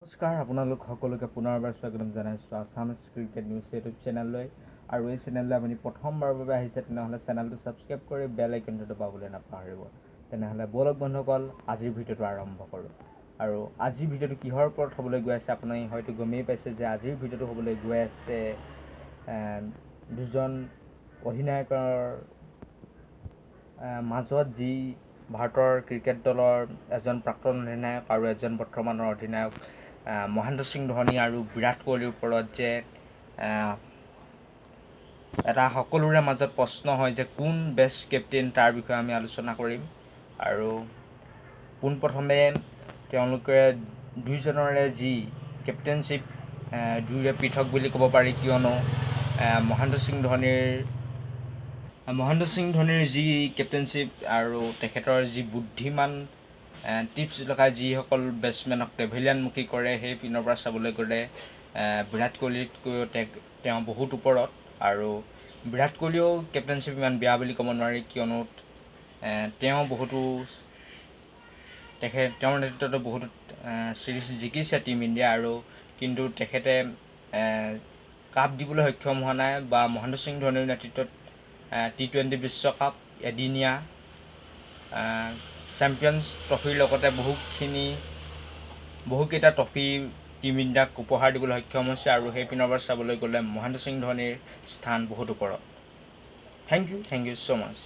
নমস্কাৰ, আপোনালোক সকলোকে পুনৰবাৰ স্বাগতম জনাইছোঁ আছামিজ ক্ৰিকেট নিউজ ইউটিউব চেনেললৈ। আৰু এই চেনেললৈ আপুনি প্ৰথমবাৰৰ বাবে আহিছে তেনেহ'লে চেনেলটো ছাবস্ক্ৰাইব কৰি বেল আইকনটো দবাবলৈ নাপাহৰিব। তেনেহ'লে বলক বন্ধুসকল, আজিৰ ভিডিঅ'টো আৰম্ভ কৰোঁ। আৰু আজিৰ ভিডিঅ'টো কিহৰ ওপৰত হ'বলৈ গৈ আছে আপুনি হয়তো গমেই পাইছে যে আজিৰ ভিডিঅ'টো হ'বলৈ গৈ আছে দুজন অধিনায়কৰ মাজত, যি ভাৰতৰ ক্ৰিকেট দলৰ এজন প্ৰাক্তন অধিনায়ক আৰু এজন বৰ্তমানৰ অধিনায়ক মহেন্দ্ৰ সিং ধোনী আৰু বিৰাট কোহলিৰ ওপৰত যে এটা সকলোৰে মাজত প্ৰশ্ন হয় যে কোন বেষ্ট কেপ্টেইন, তাৰ বিষয়ে আমি আলোচনা কৰিম। আৰু পোনপ্ৰথমে তেওঁলোকে দুইজনৰে যি কেপ্টেইনশ্বিপ দুয়োৰে পৃথক বুলি ক'ব পাৰি, কিয়নো মহেন্দ্ৰ সিং ধোনীৰ যি কেপ্টেইনশ্বিপ আৰু তেখেতৰ যি বুদ্ধিমান টিপছ লগাই যিসকল বেটছমেনক পেভিলিয়নমুখী কৰে, সেই পিনৰ পৰা চাবলৈ গ'লে বিৰাট কোহলিতকৈও তেওঁ বহুত ওপৰত। আৰু বিৰাট কোহলিও কেপ্টেইনশ্বিপ ইমান বেয়া বুলি ক'ব নোৱাৰি, কিয়নো তেওঁ তেওঁৰ নেতৃত্বতো বহুতো ছিৰিজ জিকিছে টিম ইণ্ডিয়া, আৰু কিন্তু তেখেতে কাপ দিবলৈ সক্ষম হোৱা নাই। বা মহেন্দ্ৰ সিং ধোনীৰ নেতৃত্বত T20 বিশ্বকাপ, এদিনীয়া চেম্পিয়নছ ট্ৰফিৰ লগতে বহুকেইটা ট্ৰফি টিম ইণ্ডিয়াক উপহাৰ দিবলৈ সক্ষম হৈছে। আৰু সেই পিনৰ পৰা চাবলৈ গ'লে মহেন্দ্ৰ সিং ধোনীৰ স্থান বহুত ওপৰত। Thank you so' much.